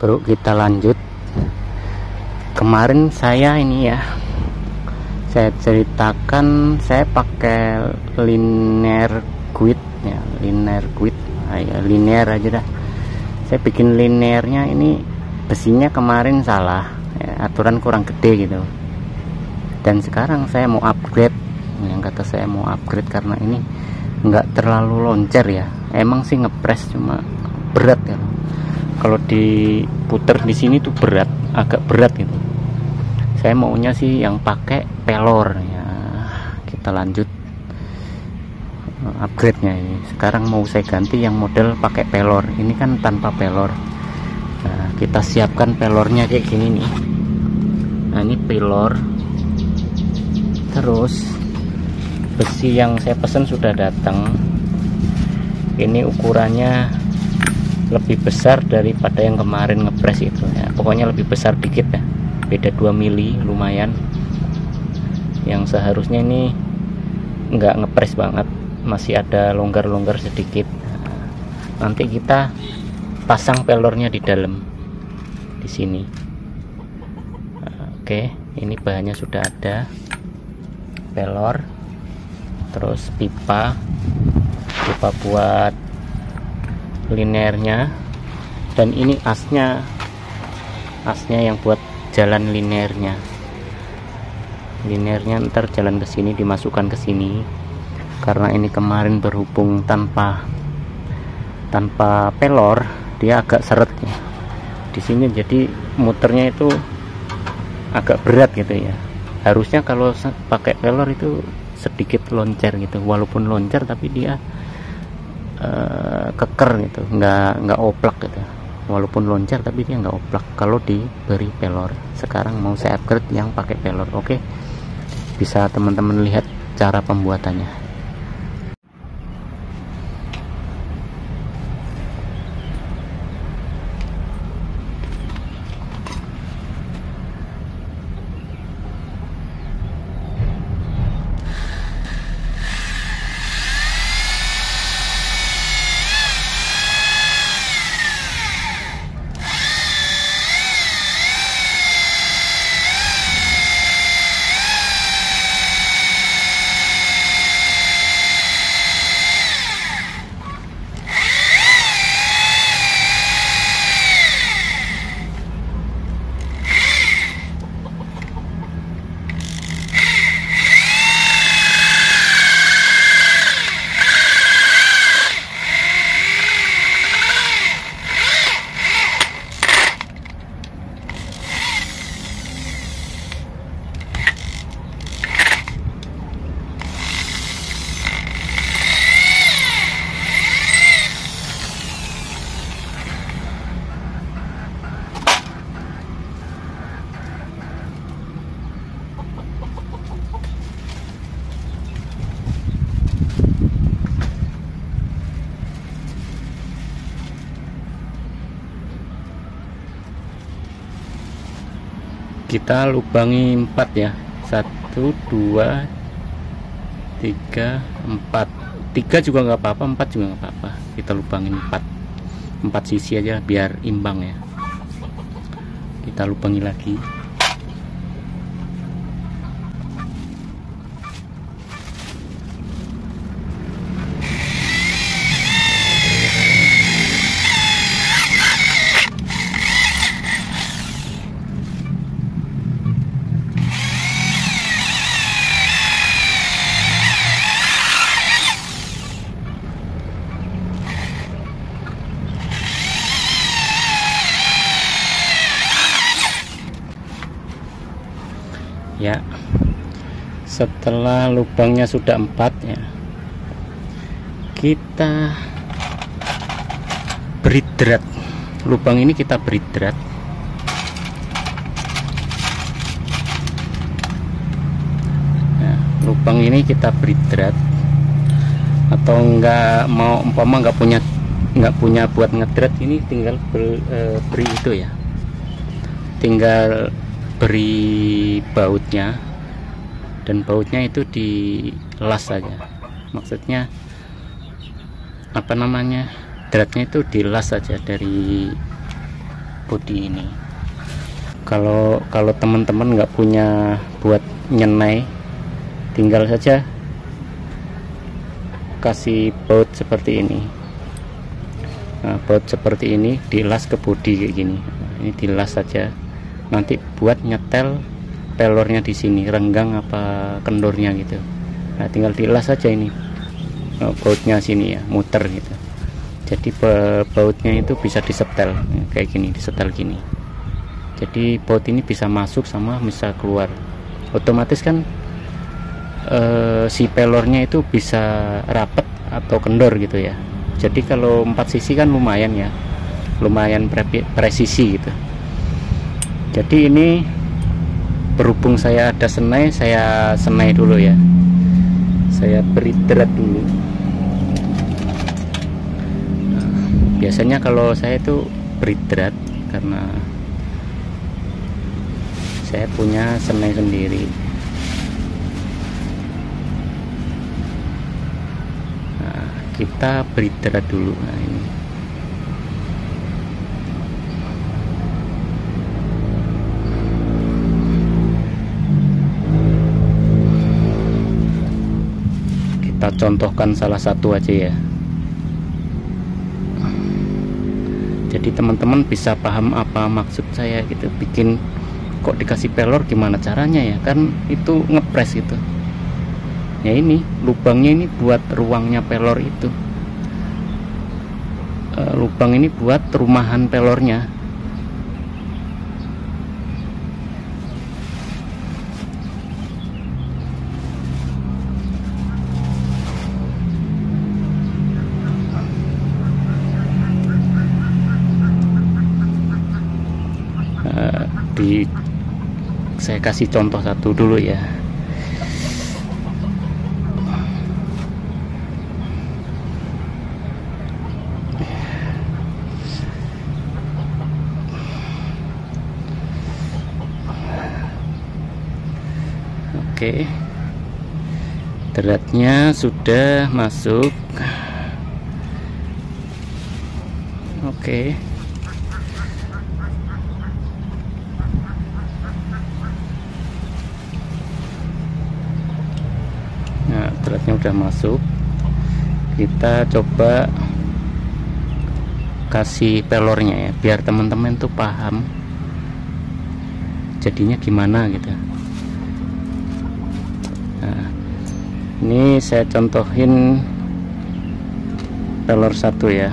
Bro, kita lanjut. Kemarin saya ini ya, saya ceritakan saya pakai linear guide ya, linear aja dah. Saya bikin linearnya ini, besinya kemarin salah ya, aturan kurang gede gitu. Dan sekarang saya mau upgrade, yang kata saya mau upgrade karena ini nggak terlalu loncer ya. Emang sih ngepres cuma berat ya. Kalau diputer di sini tuh berat, agak berat gitu. Saya maunya sih yang pakai pelor ya. Kita lanjut upgrade-nya ini. Sekarang mau saya ganti yang model pakai pelor. Ini kan tanpa pelor. Nah, kita siapkan pelornya kayak gini nih. Nah, ini pelor. Terus besi yang saya pesan sudah datang. Ini ukurannya lebih besar daripada yang kemarin ngepres itu ya. Pokoknya lebih besar dikit ya, beda 2 mili lumayan. Yang seharusnya ini nggak ngepres banget, masih ada longgar-longgar sedikit. Nanti kita pasang pelornya di dalam di sini. Oke, ini bahannya sudah ada, pelor, terus pipa buat linearnya, dan ini asnya yang buat jalan linearnya ntar jalan ke sini, dimasukkan ke sini. Karena ini kemarin berhubung tanpa pelor, dia agak seret ya di sini, jadi muternya itu agak berat gitu ya. Harusnya kalau pakai pelor itu sedikit loncer gitu, walaupun loncer tapi dia keker gitu, nggak oplak gitu. Walaupun loncat tapi dia nggak oplak kalau diberi pelor. Sekarang mau saya upgrade yang pakai pelor. Oke, bisa teman-teman lihat cara pembuatannya. Kita lubangi 4 ya, 1 2 3 4. 3 juga nggak apa-apa, 4 juga nggak apa-apa. Kita lubangin 4 sisi aja biar imbang ya. Kita lubangi lagi. Ya, setelah lubangnya sudah 4 ya, kita beri drat. Lubang ini kita beri drat. Nah, lubang ini kita beri drat, atau nggak mau umpama nggak punya buat ngedrat, ini tinggal beri itu ya, tinggal beri bautnya, dan bautnya itu dilas saja. Maksudnya apa namanya, dratnya itu dilas saja dari bodi ini. Kalau teman-teman nggak punya buat nyenai, tinggal saja kasih baut seperti ini. Nah, baut seperti ini dilas ke bodi kayak gini. Ini dilas saja, nanti buat nyetel pelornya di sini, renggang apa kendornya gitu. Nah, tinggal dilas saja ini bautnya sini ya, muter gitu. Jadi bautnya itu bisa disetel kayak gini, disetel gini. Jadi baut ini bisa masuk sama bisa keluar. Otomatis kan si pelornya itu bisa rapet atau kendor gitu ya. Jadi kalau 4 sisi kan lumayan ya, lumayan presisi gitu. Jadi ini berhubung saya ada senai, saya senai dulu ya, saya beri drat dulu. Nah, biasanya kalau saya itu beri drat karena saya punya senai sendiri. Nah, kita beri drat dulu. Nah, ini kita contohkan salah satu aja ya. Jadi teman-teman bisa paham apa maksud saya gitu. Bikin kok dikasih pelor gimana caranya ya, kan itu ngepres gitu ya. Ini lubangnya ini buat ruangnya pelor itu, lubang ini buat rumahan pelornya. Saya kasih contoh satu dulu ya. Oke, dratnya sudah masuk. Oke, nah dratnya udah masuk. Kita coba kasih pelornya ya, biar teman-teman tuh paham jadinya gimana gitu. Nah, ini saya contohin pelor satu ya.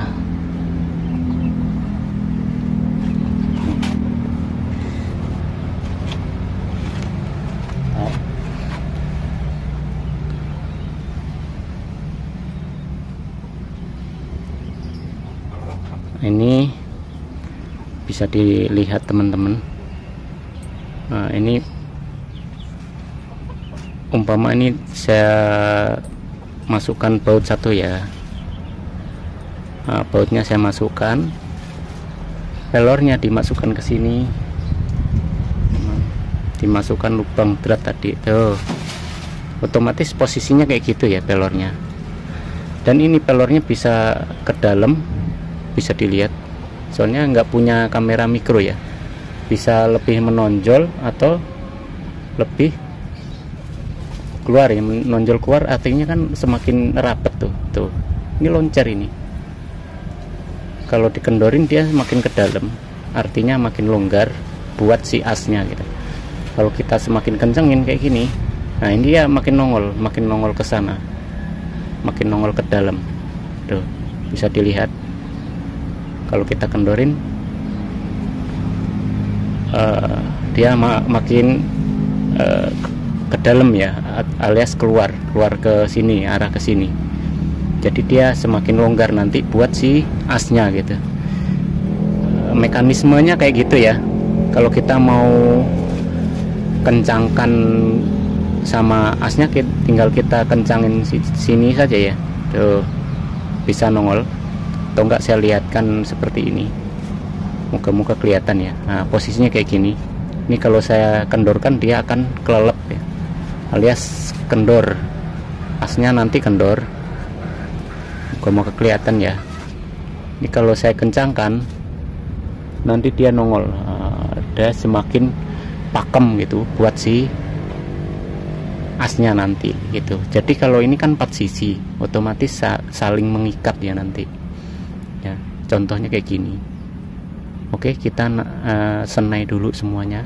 Ini bisa dilihat teman-teman. Nah, ini umpama ini saya masukkan baut satu ya. Nah, bautnya saya masukkan, pelornya dimasukkan ke sini, dimasukkan lubang drat tadi tuh, otomatis posisinya kayak gitu ya pelornya. Dan ini pelornya bisa ke dalam, bisa dilihat, soalnya nggak punya kamera mikro ya, bisa lebih menonjol atau lebih keluar ya. Menonjol keluar artinya kan semakin rapet tuh. Ini loncer ini, kalau dikendorin dia makin ke dalam, artinya makin longgar buat si asnya gitu. Kalau kita semakin kencengin kayak gini, nah ini dia makin nongol ke sana, makin nongol ke dalam tuh, bisa dilihat. Kalau kita kendorin dia makin ke dalam ya, alias keluar ke sini, arah ke sini. Jadi dia semakin longgar nanti buat si asnya gitu. Mekanismenya kayak gitu ya. Kalau kita mau kencangkan sama asnya, tinggal kita kencangin sini saja ya, tuh bisa nongol. Atau enggak saya lihatkan seperti ini, muka-muka kelihatan ya. Nah, posisinya kayak gini. Ini kalau saya kendorkan dia akan kelelep ya, alias kendor, asnya nanti kendor, muka-muka kelihatan ya. Ini kalau saya kencangkan nanti dia nongol, dia semakin pakem gitu buat si asnya nanti gitu. Jadi kalau ini kan 4 sisi, otomatis saling mengikat ya nanti ya. Contohnya kayak gini. Oke, kita senai dulu semuanya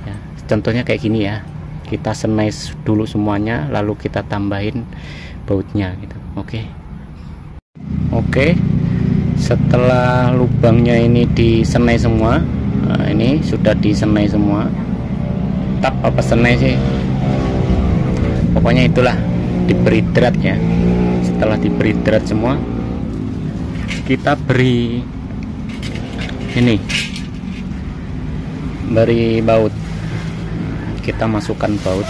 ya. Contohnya kayak gini ya, kita senai dulu semuanya, lalu kita tambahin bautnya gitu. Oke, setelah lubangnya ini disenai semua, ini sudah disenai semua. Tap apa senai sih, pokoknya itulah, diberi drat ya. Setelah diberi drat semua, kita beri ini, beri baut. Kita masukkan baut.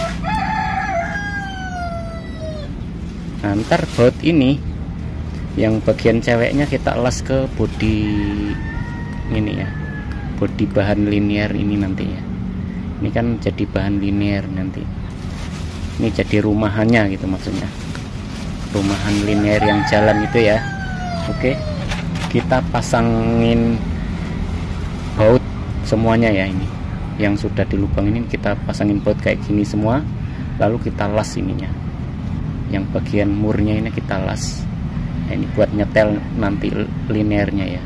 Nah, ntar baut ini yang bagian ceweknya kita las ke bodi ini ya, bodi bahan linear ini nanti ya. Ini kan jadi bahan linear nanti, ini jadi rumahannya gitu, maksudnya rumahan linear yang jalan itu ya. Oke, kita pasangin baut semuanya ya. Ini yang sudah di lubang ini kita pasangin baut kayak gini semua, lalu kita las ininya, yang bagian murnya ini kita las. Nah, ini buat nyetel nanti linearnya ya.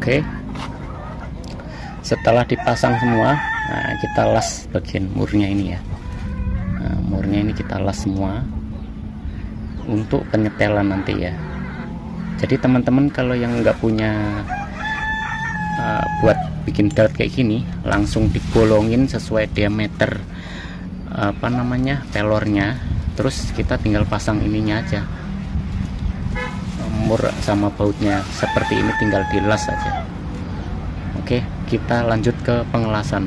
Oke, setelah dipasang semua, nah kita las bagian murnya ini ya. Nah, murnya ini kita las semua untuk penyetelan nanti ya. Jadi teman-teman kalau yang nggak punya buat bikin dart kayak gini, langsung dibolongin sesuai diameter apa namanya pelornya, terus kita tinggal pasang ininya aja, mur sama bautnya seperti ini, tinggal dilas saja. Oke, kita lanjut ke pengelasan.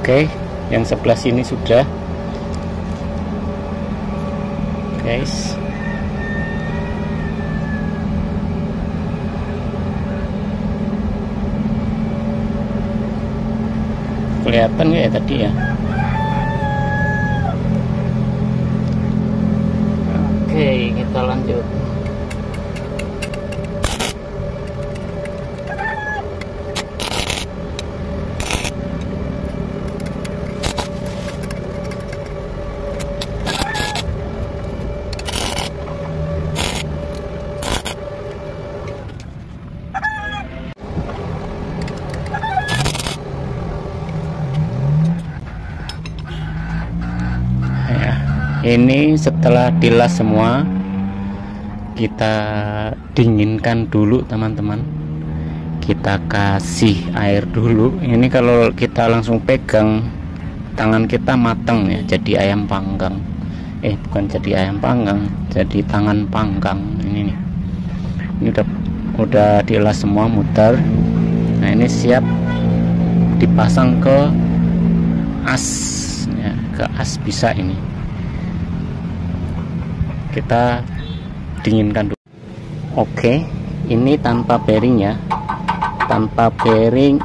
Oke, yang sebelah sini sudah, guys. Kelihatan nggak ya tadi ya? Oke, kita lanjut. Ini setelah dilas semua, kita dinginkan dulu teman-teman. Kita kasih air dulu. Ini kalau kita langsung pegang, tangan kita matang ya, jadi ayam panggang. Bukan jadi ayam panggang, jadi tangan panggang. Ini nih, ini udah dilas semua, muter. Nah, ini siap dipasang ke as ya, ke as bisa ini. Kita dinginkan dulu. Oke, ini tanpa bearing ya, tanpa bearing,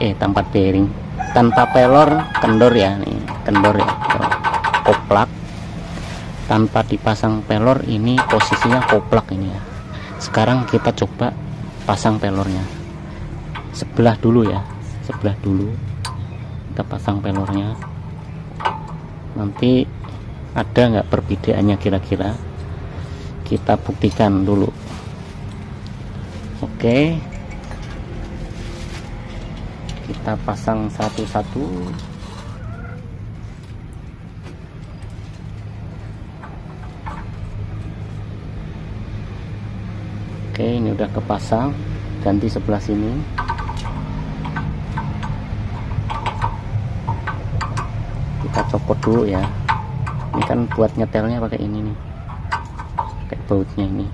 tanpa pelor, kendor ya, nih kendor ya, koplak. Tanpa dipasang pelor, ini posisinya koplak ini ya. Sekarang kita coba pasang pelornya, sebelah dulu ya, sebelah dulu. kita pasang pelornya. Nanti ada nggak perbedaannya kira-kira, kita buktikan dulu. Oke, kita pasang satu-satu. Oke, ini udah kepasang. Ganti sebelah sini. Kita copot dulu ya. Ini kan buat nyetelnya pakai ini nih, kayak bautnya ini.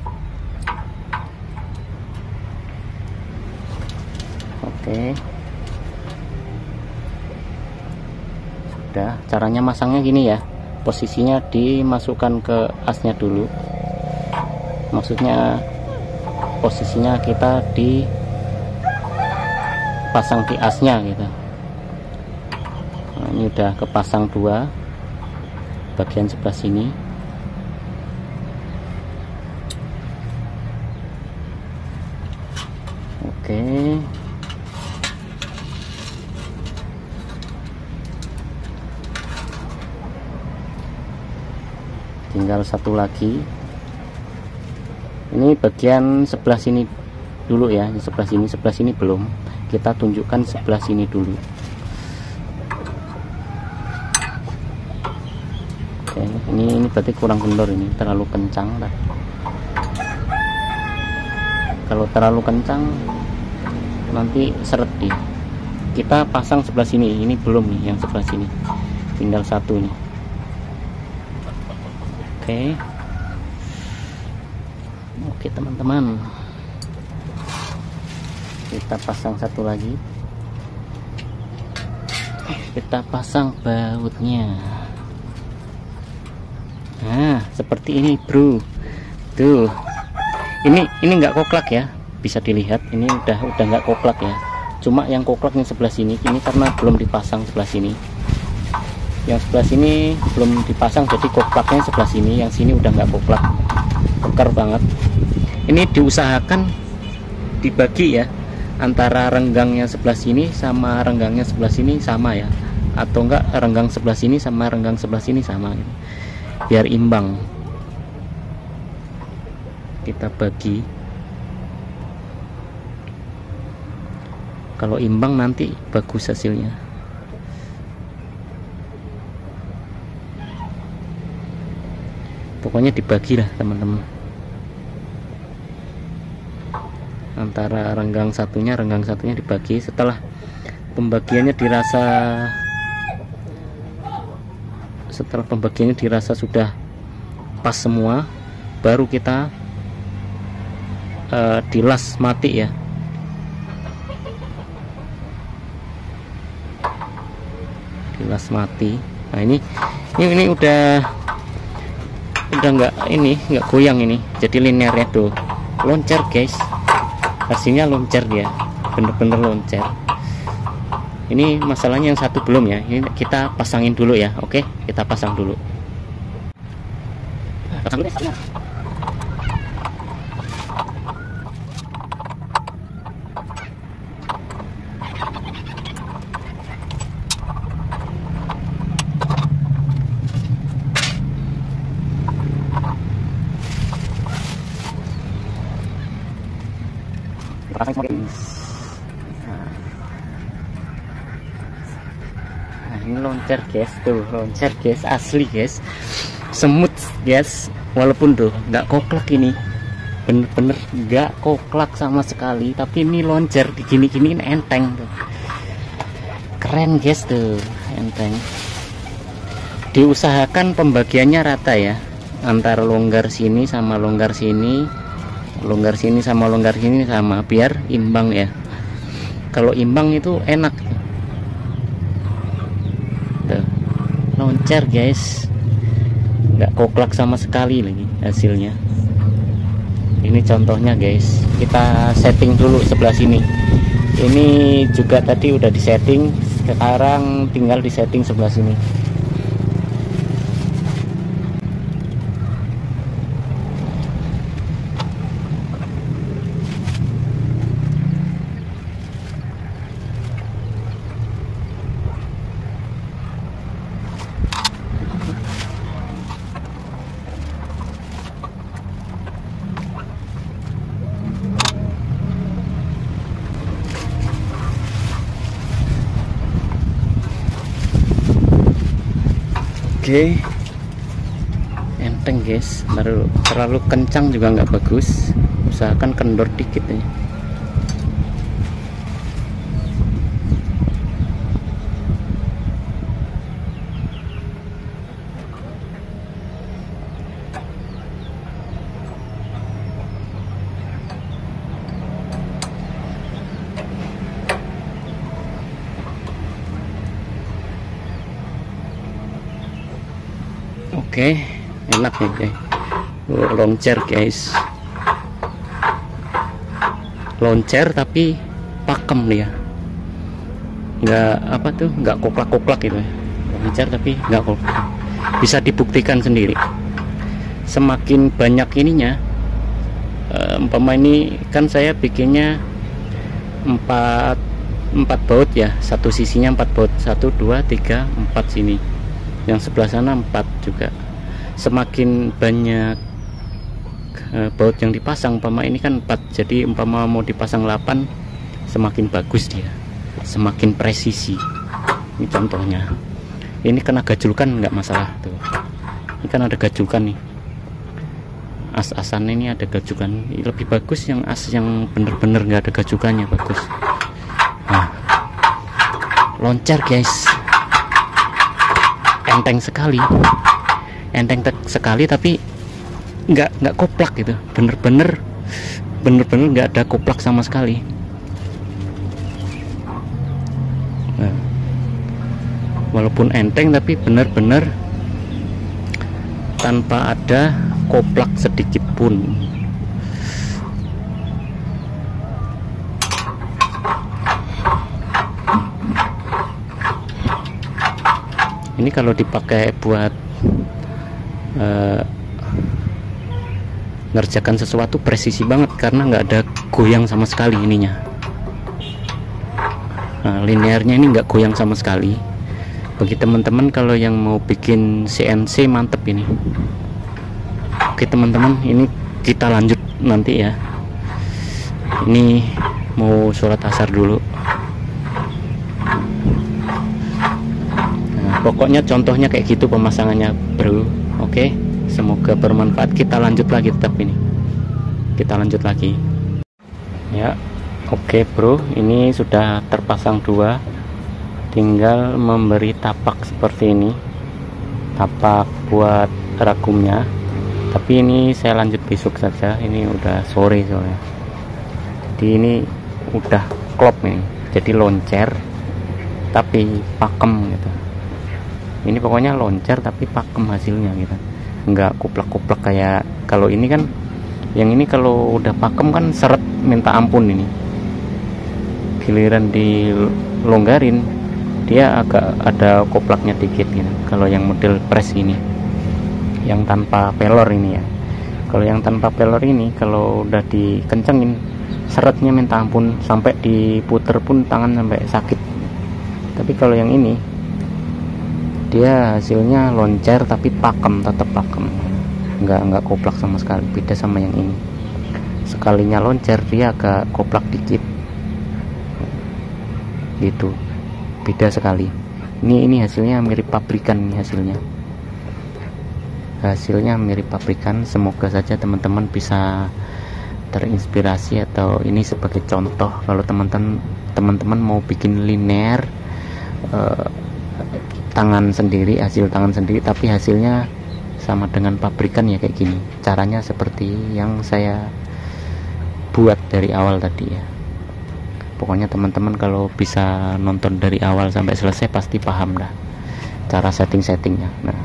Oke, sudah. Caranya masangnya gini ya, posisinya dimasukkan ke asnya dulu, maksudnya posisinya kita dipasang di asnya gitu. Nah, ini udah kepasang dua, bagian sebelah sini. Oke, tinggal satu lagi. Ini bagian sebelah sini dulu ya, sebelah sini belum. Kita tunjukkan sebelah sini dulu. Oke, ini berarti kurang kendor, ini terlalu kencang. Kalau terlalu kencang nanti seret dia. Kita pasang sebelah sini, ini belum nih, yang sebelah sini tinggal satu nih. Oke teman-teman, kita pasang satu lagi. Kita pasang bautnya. Nah, seperti ini bro. Tuh, ini nggak koklak ya, bisa dilihat. Ini udah nggak koklak ya. Cuma yang koklak yang sebelah sini, ini karena belum dipasang sebelah sini. Yang sebelah sini belum dipasang, jadi koklaknya sebelah sini. Yang sini udah nggak koklak, kekar banget. Ini diusahakan dibagi ya, antara renggangnya sebelah sini sama renggangnya sebelah sini sama ya, atau enggak renggang sebelah sini sama renggang sebelah sini sama gitu, biar imbang. Kita bagi, kalau imbang nanti bagus hasilnya. Pokoknya dibagilah teman-teman, antara renggang satunya dibagi. Setelah pembagiannya dirasa sudah pas semua, baru kita dilas mati ya. Dilas mati. Nah, ini udah nggak goyang ini, jadi linearnya tuh loncer guys. Hasilnya loncer dia, bener-bener loncer. Ini masalahnya yang satu belum ya, ini kita pasangin dulu ya. Oke, kita pasang dulu. Pasang dulu ya. Nah, ini loncer guys, tuh loncer guys, asli guys, semut guys, walaupun tuh nggak koklak, ini bener-bener nggak koklak sama sekali, tapi ini loncer gini-gini enteng tuh, keren guys tuh, enteng. Diusahakan pembagiannya rata ya, antara longgar sini sama longgar sini, longgar sini sama longgar sini sama, biar imbang ya. Kalau imbang itu enak. Tuh, loncer guys, nggak koklak sama sekali lagi hasilnya. Ini contohnya guys, kita setting dulu sebelah sini. Ini juga tadi udah disetting, sekarang tinggal disetting sebelah sini. Oke, enteng guys, baru terlalu kencang juga nggak bagus, usahakan kendor dikit ya. Oke, enak nih guys. Loncer guys, loncer tapi pakem dia, nggak apa tuh, nggak koklak-koklak gitu. Loncer tapi nggak koklak, bisa dibuktikan sendiri. Semakin banyak ininya, umpama ini kan saya bikinnya 4 baut ya, satu sisinya 4 baut, 1 2 3 4 sini, yang sebelah sana 4 juga. Semakin banyak baut yang dipasang, umpama ini kan 4, jadi umpama mau dipasang 8, semakin bagus dia, semakin presisi. Ini contohnya, ini kena gajulkan nggak masalah tuh, ini kan ada gajulkan nih, as-asan ini ada gajukan. Lebih bagus yang as yang bener-bener nggak ada gajukannya, bagus. Nah, loncer guys, enteng sekali, tapi nggak koplak gitu, bener-bener nggak ada koplak sama sekali. Nah, walaupun enteng tapi bener-bener tanpa ada koplak sedikit pun. Ini kalau dipakai buat ngerjakan sesuatu presisi banget, karena nggak ada goyang sama sekali ininya. Nah, linearnya ini nggak goyang sama sekali. Bagi teman-teman kalau yang mau bikin CNC mantep ini. Oke teman-teman, ini kita lanjut nanti ya. Ini mau sholat asar dulu. Pokoknya contohnya kayak gitu pemasangannya bro. Oke, semoga bermanfaat. Kita lanjut lagi, tetap ini kita lanjut lagi ya. Oke bro, ini sudah terpasang 2, tinggal memberi tapak seperti ini, tapak buat ragumnya. Tapi ini saya lanjut besok saja, ini udah sore soalnya. Jadi ini udah klop nih, jadi loncer tapi pakem gitu. Ini pokoknya loncer tapi pakem hasilnya gitu, nggak kuplak-kuplak kayak kalau ini kan. Yang ini kalau udah pakem kan seret minta ampun, ini giliran dilonggarin dia agak ada koplaknya dikit gitu. Kalau yang model press ini, yang tanpa pelor ini ya, kalau yang tanpa pelor ini kalau udah dikencengin seretnya minta ampun, sampai diputer pun tangan sampai sakit. Tapi kalau yang ini dia hasilnya loncer tapi pakem, tetap pakem, nggak koplak sama sekali. Beda sama yang ini, sekalinya loncer dia agak koplak dikit gitu, beda sekali. Ini hasilnya mirip pabrikan, ini hasilnya mirip pabrikan. Semoga saja teman-teman bisa terinspirasi, atau ini sebagai contoh kalau teman-teman mau bikin linear tangan sendiri, hasil tangan sendiri, tapi hasilnya sama dengan pabrikan ya, kayak gini. Caranya seperti yang saya buat dari awal tadi ya. Pokoknya teman-teman kalau bisa nonton dari awal sampai selesai pasti paham dah cara setting-settingnya. Nah,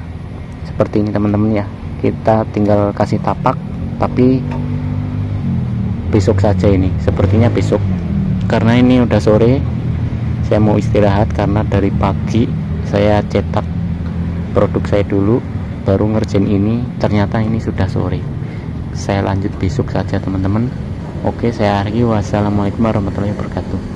seperti ini teman-teman ya. Kita tinggal kasih tapak, tapi besok saja ini. Sepertinya besok, karena ini udah sore. Saya mau istirahat karena dari pagi saya cetak produk saya dulu, baru ngerjain ini. Ternyata ini sudah sore. Saya lanjut besok saja teman-teman. Oke, saya Argi. Wassalamualaikum warahmatullahi wabarakatuh.